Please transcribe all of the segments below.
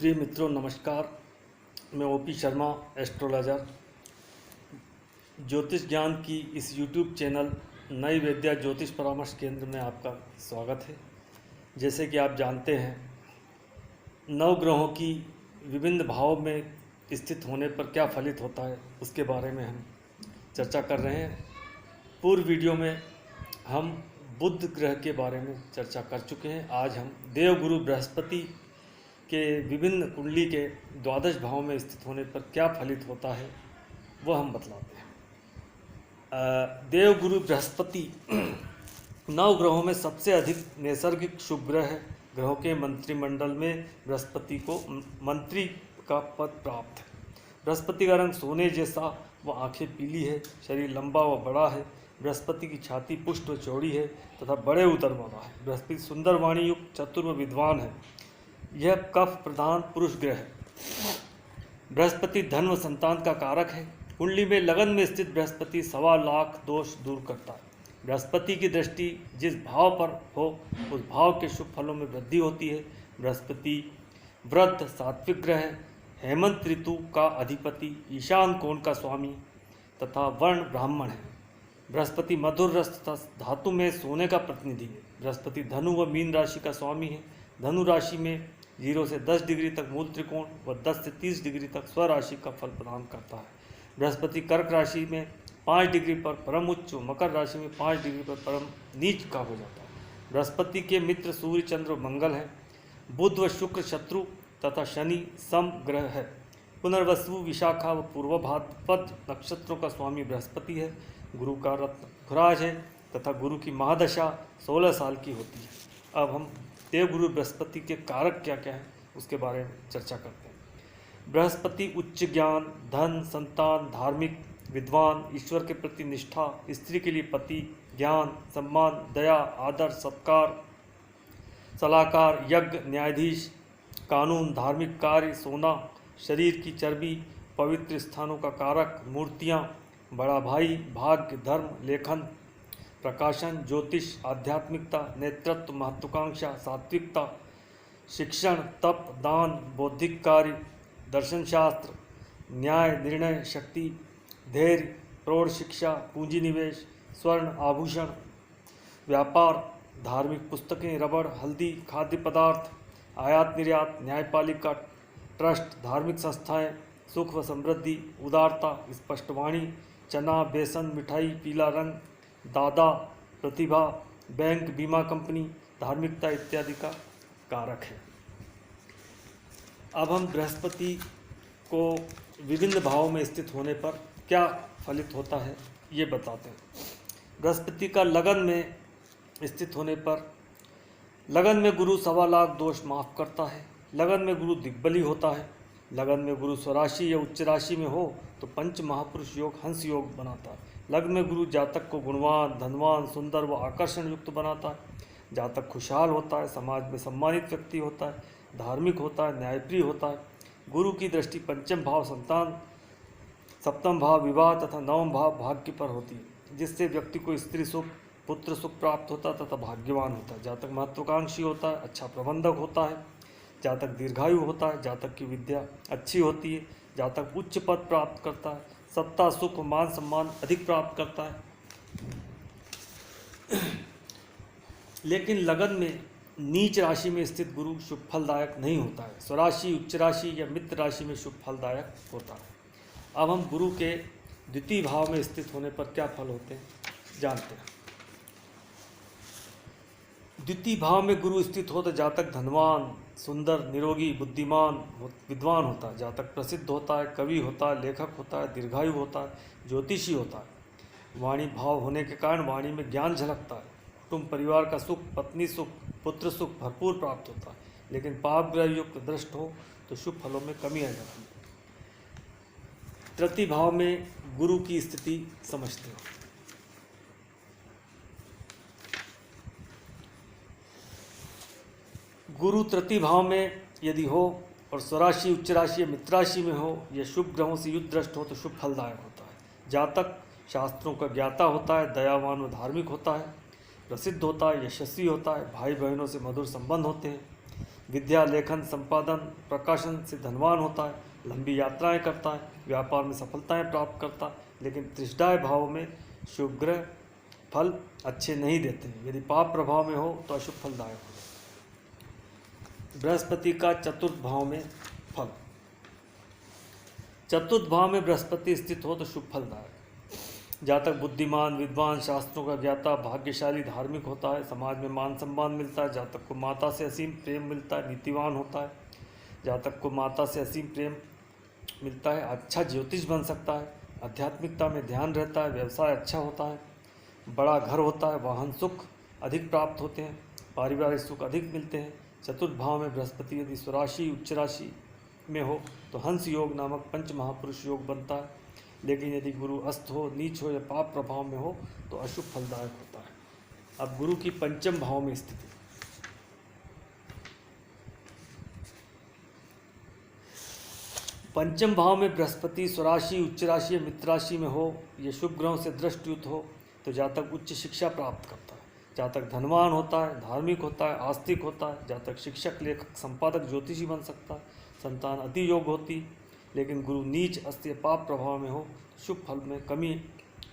प्रिय मित्रों नमस्कार। मैं ओपी शर्मा एस्ट्रोलॉजर ज्योतिष ज्ञान की इस यूट्यूब चैनल नई विद्या ज्योतिष परामर्श केंद्र में आपका स्वागत है। जैसे कि आप जानते हैं, नौ ग्रहों की विभिन्न भावों में स्थित होने पर क्या फलित होता है उसके बारे में हम चर्चा कर रहे हैं। पूर्व वीडियो में हम बुध ग्रह के बारे में चर्चा कर चुके हैं। आज हम देवगुरु बृहस्पति के विभिन्न कुंडली के द्वादश भाव में स्थित होने पर क्या फलित होता है वो हम बतलाते हैं। देवगुरु बृहस्पति नौ ग्रहों में सबसे अधिक नैसर्गिक शुभ ग्रह है। ग्रहों के मंत्रिमंडल में बृहस्पति को मंत्री का पद प्राप्त है। बृहस्पति का रंग सोने जैसा व आंखें पीली है। शरीर लंबा व बड़ा है। बृहस्पति की छाती पुष्ट व चौड़ी है तथा बड़े उदर वाला है। बृहस्पति सुंदर वाणी युक्त चतुर व विद्वान है। यह कफ प्रधान पुरुष ग्रह है। बृहस्पति धन व संतान का कारक है। कुंडली में लगन में स्थित बृहस्पति 1.25 लाख दोष दूर करता है। बृहस्पति की दृष्टि जिस भाव पर हो उस भाव के शुभ फलों में वृद्धि होती है। बृहस्पति वृद्ध सात्विक ग्रह है। हेमंत ऋतु का अधिपति, ईशान कोण का स्वामी तथा वर्ण ब्राह्मण है। बृहस्पति मधुर रस तथा धातु में सोने का प्रतिनिधि है। बृहस्पति धनु व मीन राशि का स्वामी है। धनु राशि में 0 से 10 डिग्री तक मूल त्रिकोण व 10 से 30 डिग्री तक स्वराशि का फल प्रदान करता है। बृहस्पति कर्क राशि में 5 डिग्री पर परम उच्च व मकर राशि में 5 डिग्री पर परम नीच का हो जाता है। बृहस्पति के मित्र सूर्य चंद्र व मंगल हैं। बुध व शुक्र शत्रु तथा शनि सम ग्रह है। पुनर्वसु, विशाखा व पूर्व भाद्रपद नक्षत्रों का स्वामी बृहस्पति है। गुरु का रत्न खुराज है तथा गुरु की महादशा 16 साल की होती है। अब हम देवगुरु बृहस्पति के कारक क्या क्या हैं उसके बारे में चर्चा करते हैं। बृहस्पति उच्च ज्ञान, धन, संतान, धार्मिक, विद्वान, ईश्वर के प्रति निष्ठा, स्त्री के लिए पति, ज्ञान, सम्मान, दया, आदर, सत्कार, सलाहकार, यज्ञ, न्यायाधीश, कानून, धार्मिक कार्य, सोना, शरीर की चर्बी, पवित्र स्थानों का कारक, मूर्तियाँ, बड़ा भाई, भाग्य, धर्म, लेखन, प्रकाशन, ज्योतिष, आध्यात्मिकता, नेतृत्व, महत्वाकांक्षा, सात्विकता, शिक्षण, तप, दान, बौद्धिक कार्य, दर्शन शास्त्र, न्याय, निर्णय शक्ति, धैर्य, प्रौढ़ शिक्षा, पूंजी निवेश, स्वर्ण आभूषण, व्यापार, धार्मिक पुस्तकें, रबड़, हल्दी, खाद्य पदार्थ, आयात निर्यात, न्यायपालिका, ट्रस्ट, धार्मिक संस्थाएं, सुख व समृद्धि, उदारता, स्पष्टवाणी, चना, बेसन, मिठाई, पीला रंग, दादा, प्रतिभा, बैंक, बीमा कंपनी, धार्मिकता इत्यादि का कारक है। अब हम बृहस्पति को विभिन्न भावों में स्थित होने पर क्या फलित होता है ये बताते हैं। बृहस्पति का लगन में स्थित होने पर लगन में गुरु 1.25 लाख दोष माफ करता है। लगन में गुरु दिग्बली होता है। लगन में गुरु स्वराशि या उच्च राशि में हो तो पंच महापुरुष योग, हंस योग बनाता है। लग्न में गुरु जातक को गुणवान, धनवान, सुंदर व आकर्षण युक्त बनाता है। जातक खुशहाल होता है, समाज में सम्मानित व्यक्ति होता है, धार्मिक होता है, न्यायप्रिय होता है। गुरु की दृष्टि पंचम भाव संतान, सप्तम भाव विवाह तथा नवम भाव भाग्य पर होती है, जिससे व्यक्ति को स्त्री सुख, पुत्र सुख प्राप्त होता है तथा भाग्यवान होता है। जातक महत्वाकांक्षी होता है, अच्छा प्रबंधक होता है। जातक दीर्घायु होता है। जातक की विद्या अच्छी होती है। जातक उच्च पद प्राप्त करता है। सत्ता, सुख, मान सम्मान अधिक प्राप्त करता है। लेकिन लगन में नीच राशि में स्थित गुरु शुभ फलदायक नहीं होता है। स्वराशि, उच्च राशि या मित्र राशि में शुभ फलदायक होता है। अब हम गुरु के द्वितीय भाव में स्थित होने पर क्या फल होते हैं जानते हैं। द्वितीय भाव में गुरु स्थित हो तो जातक धनवान, सुंदर, निरोगी, बुद्धिमान, विद्वान होता है। जातक प्रसिद्ध होता है, कवि होता है, लेखक होता है, दीर्घायु होता है, ज्योतिषी होता है। वाणी भाव होने के कारण वाणी में ज्ञान झलकता है। कुटुंब परिवार का सुख, पत्नी सुख, पुत्र सुख भरपूर प्राप्त होता है। लेकिन पाप ग्रह युक्त दृष्ट हो तो शुभ फलों में कमी आ जाती है। तृतीय भाव में गुरु की स्थिति समझते हैं। गुरु तृतीय भाव में यदि हो और स्वराशि, उच्च राशि या मित्र राशि में हो, यह शुभ ग्रहों से युद्ध दृष्ट हो तो शुभ फलदायक होता है। जातक शास्त्रों का ज्ञाता होता है, दयावान व धार्मिक होता है, प्रसिद्ध होता है, यशस्वी होता है, भाई बहनों से मधुर संबंध होते हैं। विद्या, लेखन, संपादन, प्रकाशन से धनवान होता है, लंबी यात्राएं करता है, व्यापार में सफलताएं प्राप्त करता है। लेकिन त्रिषडाय भाव में शुभ ग्रह फल अच्छे नहीं देते हैं। यदि पाप प्रभाव में हो तो अशुभ फलदायक हो। बृहस्पति का चतुर्थ भाव में फल। चतुर्थ भाव में बृहस्पति स्थित हो तो शुभ फलदायक। जातक बुद्धिमान, विद्वान, शास्त्रों का ज्ञाता, भाग्यशाली, धार्मिक होता है, समाज में मान सम्मान मिलता है। जातक को माता से असीम प्रेम मिलता है, नीतिवान होता है। जातक को माता से असीम प्रेम मिलता है, अच्छा ज्योतिष बन सकता है, आध्यात्मिकता में ध्यान रहता है, व्यवसाय अच्छा होता है, बड़ा घर होता है, वाहन सुख अधिक प्राप्त होते हैं, पारिवारिक सुख अधिक मिलते हैं। चतुर्थ भाव में बृहस्पति यदि स्वराशि, उच्च राशि में हो तो हंस योग नामक पंच महापुरुष योग बनता है। लेकिन यदि गुरु अस्त हो, नीच हो या पाप प्रभाव में हो तो अशुभ फलदायक होता है। अब गुरु की पंचम भाव में स्थिति। पंचम भाव में बृहस्पति स्वराशि, उच्च राशि या मित्र राशि में हो, ये शुभ ग्रहों से दृष्टियुत हो तो जातक उच्च शिक्षा प्राप्त करता है। जातक धनवान होता है, धार्मिक होता है, आस्तिक होता है। जातक शिक्षक, लेखक, संपादक, ज्योतिषी बन सकता है। संतान अति योग होती। लेकिन गुरु नीच, अस्त या पाप प्रभाव में हो शुभ फल में कमी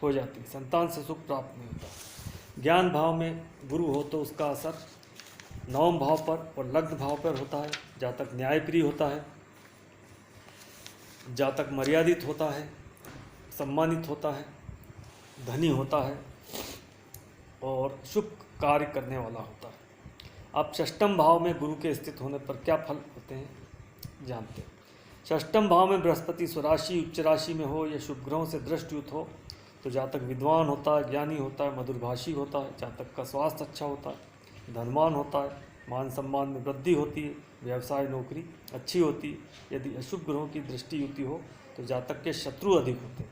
हो जाती है, संतान से सुख प्राप्त नहीं होता। ज्ञान भाव में गुरु हो तो उसका असर नवम भाव पर और लग्न भाव पर होता है। जातक न्यायप्रिय होता है, जातक मर्यादित होता है, सम्मानित होता है, धनी होता है और शुभ कार्य करने वाला होता है। अब षष्ठम भाव में गुरु के स्थित होने पर क्या फल होते हैं जानते हैं। षष्ठम भाव में बृहस्पति स्वराशि, उच्च राशि में हो या शुभ ग्रहों से दृष्टियुत हो तो जातक विद्वान होता है, ज्ञानी होता है, मधुरभाषी होता है। जातक का स्वास्थ्य अच्छा होता है, धनवान होता है, मान सम्मान में वृद्धि होती है, व्यवसाय नौकरी अच्छी होती है। यदि अशुभ ग्रहों की दृष्टि युति हो तो जातक के शत्रु अधिक होते हैं,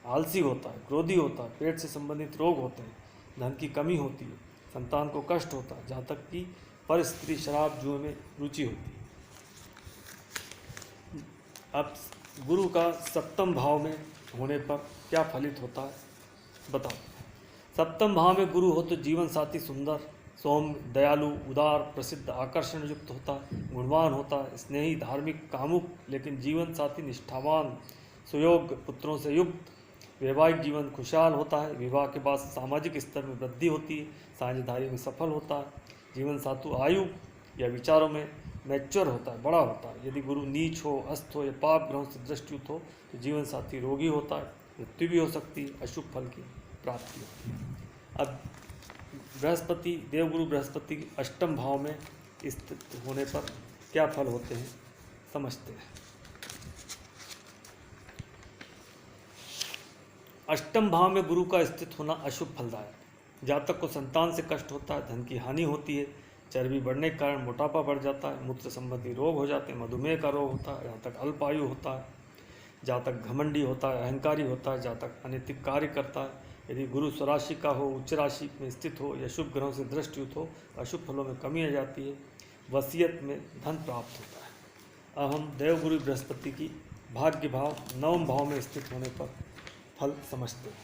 आलसी होता है, क्रोधी होता है, पेट से संबंधित रोग होते हैं, धन की कमी होती है, संतान को कष्ट होता है। जातक की पर स्त्री, शराब, जुए में रुचि होती है। अब गुरु का सप्तम भाव में होने पर क्या फलित होता है बताओ। सप्तम भाव में गुरु हो तो जीवन साथी सुंदर, सौम्य, दयालु, उदार, प्रसिद्ध, आकर्षण युक्त होता है, गुणवान होता है, स्नेही, धार्मिक, कामुक। लेकिन जीवन साथी निष्ठावान, सुयोग्य, पुत्रों से युक्त, वैवाहिक जीवन खुशहाल होता है। विवाह के बाद सामाजिक स्तर में वृद्धि होती है, साझेदारी में सफल होता है। जीवन साथी आयु या विचारों में मैच्योर होता है, बड़ा होता है। यदि गुरु नीच हो, अस्त हो या पाप ग्रहों से दृष्टियुत हो तो जीवन साथी रोगी होता है, मृत्यु भी हो सकती है, अशुभ फल की प्राप्ति होती है। अब बृहस्पति, देवगुरु बृहस्पति अष्टम भाव में स्थित होने पर क्या फल होते हैं समझते हैं। अष्टम भाव में गुरु का स्थित होना अशुभ फलदायक। जातक को संतान से कष्ट होता है, धन की हानि होती है, चर्बी बढ़ने के कारण मोटापा बढ़ जाता है, मूत्र संबंधी रोग हो जाते हैं, मधुमेह का रोग होता है। जातक अल्पायु होता है, जातक घमंडी होता है, अहंकारी होता है, जातक अनैतिक कार्य करता है। यदि गुरु स्वराशि का हो, उच्च राशि में स्थित हो या शुभ ग्रहों से दृष्टियुत हो, अशुभ फलों में कमी आ जाती है, वसीयत में धन प्राप्त होता है। अब हम देवगुरु बृहस्पति की भाग्य भाव नवम भाव में स्थित होने पर फल समझते हैं।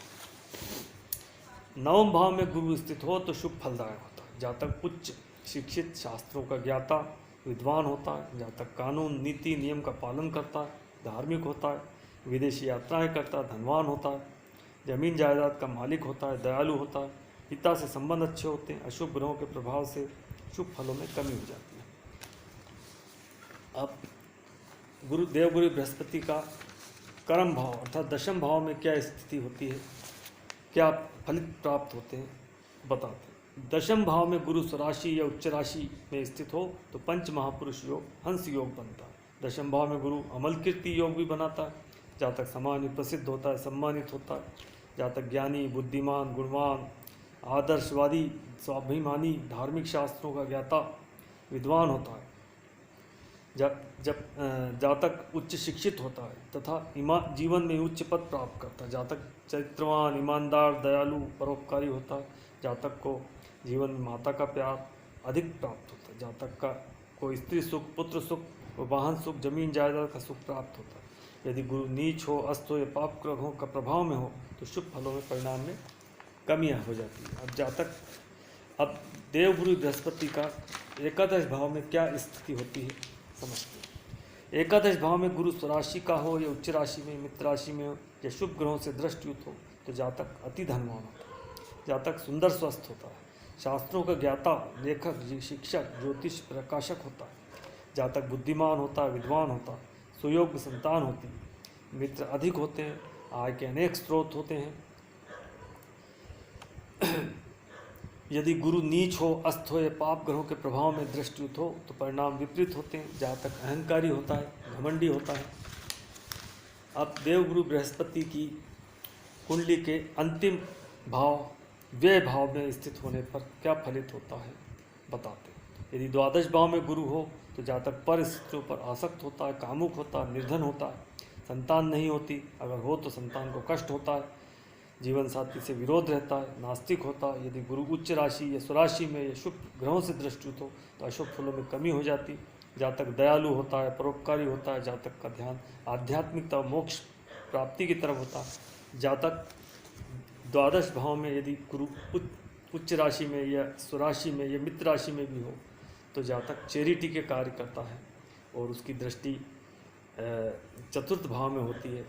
नवम भाव में गुरु स्थित हो तो शुभ फलदायक होता है। जातक उच्च शिक्षित, शास्त्रों का ज्ञाता, विद्वान होता है। जातक कानून, नीति, नियम का पालन करता है, धार्मिक होता है, विदेशी यात्राएं करता है, धनवान होता है, जमीन जायदाद का मालिक होता है, दयालु होता है, पिता से संबंध अच्छे होते हैं। अशुभ ग्रहों के प्रभाव से शुभ फलों में कमी हो जाती है। अब देवगुरु बृहस्पति का कर्म भाव अर्थात दशम भाव में क्या स्थिति होती है, क्या फलित प्राप्त होते हैं बताते हैं। दशम भाव में गुरु स्वराशि या उच्च राशि में स्थित हो तो पंच महापुरुष योग, हंस योग बनता है। दशम भाव में गुरु अमल कीर्ति योग भी बनाता है। जातक समाज में प्रसिद्ध होता है, सम्मानित होता है। जातक ज्ञानी, बुद्धिमान, गुणवान, आदर्शवादी, स्वाभिमानी, धार्मिक शास्त्रों का ज्ञाता, विद्वान होता है। जब जातक उच्च शिक्षित होता है तथा जीवन में उच्च पद प्राप्त करता है। जातक चरित्रवान, ईमानदार, दयालु, परोपकारी होता है। जातक को जीवन में माता का प्यार अधिक प्राप्त होता है। जातक को स्त्री सुख, पुत्र सुख, वाहन सुख, जमीन जायदाद का सुख प्राप्त होता है। यदि गुरु नीच हो, अस्त हो या पाप ग्रहों का प्रभाव में हो तो शुभ फलों में परिणाम में कमियाँ हो जाती है। अब जातक अब देवगुरु बृहस्पति का एकादश भाव में क्या स्थिति होती है समझते हैं। एकादश भाव में गुरु स्वराशि का हो या उच्च राशि में, मित्र राशि में हो या शुभ ग्रहों से दृष्टियुक्त हो तो जातक अति धनवान होता है, जातक सुंदर स्वस्थ होता है, शास्त्रों का ज्ञाता, लेखक, शिक्षक, ज्योतिष प्रकाशक होता है, जातक बुद्धिमान होता है, विद्वान होता है, सुयोग्य संतान होती है, मित्र अधिक होते हैं, आय के अनेक स्रोत होते हैं। यदि गुरु नीच हो, अस्त हो या पाप ग्रहों के प्रभाव में दृष्टियुत हो तो परिणाम विपरीत होते हैं, जातक अहंकारी होता है, घमंडी होता है। अब देवगुरु बृहस्पति की कुंडली के अंतिम भाव व्यय भाव में स्थित होने पर क्या फलित होता है बताते हैं। यदि द्वादश भाव में गुरु हो तो जातक पर स्त्रियों पर आसक्त होता है, कामुक होता है, निर्धन होता है, संतान नहीं होती, अगर हो तो संतान को कष्ट होता है, जीवन साथी से विरोध रहता है, नास्तिक होता है। यदि गुरु उच्च राशि या स्वराशि में या शुभ ग्रहों से दृष्टियुत हो तो अशुभ फलों में कमी हो जाती, जातक दयालु होता है, परोपकारी होता है, जातक का ध्यान आध्यात्मिकता और मोक्ष प्राप्ति की तरफ होता है। जातक द्वादश भाव में यदि गुरु उच्च राशि में या स्वराशि में या मित्र राशि में भी हो तो जातक चैरिटी के कार्य करता है और उसकी दृष्टि चतुर्थ भाव में होती है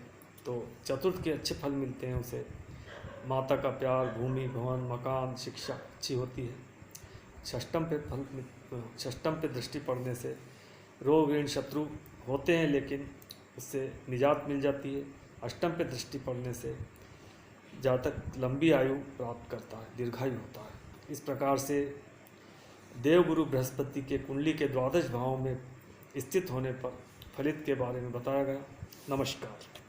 तो चतुर्थ के अच्छे फल मिलते हैं उसे। माता का प्यार, भूमि, भवन, मकान, शिक्षा अच्छी होती है। षष्टम पे दृष्टि पड़ने से रोग ऋण शत्रु होते हैं लेकिन उससे निजात मिल जाती है। अष्टम पे दृष्टि पड़ने से जातक लंबी आयु प्राप्त करता है, दीर्घायु होता है। इस प्रकार से देवगुरु बृहस्पति के कुंडली के द्वादश भाव में स्थित होने पर फलित के बारे में बताया गया। नमस्कार।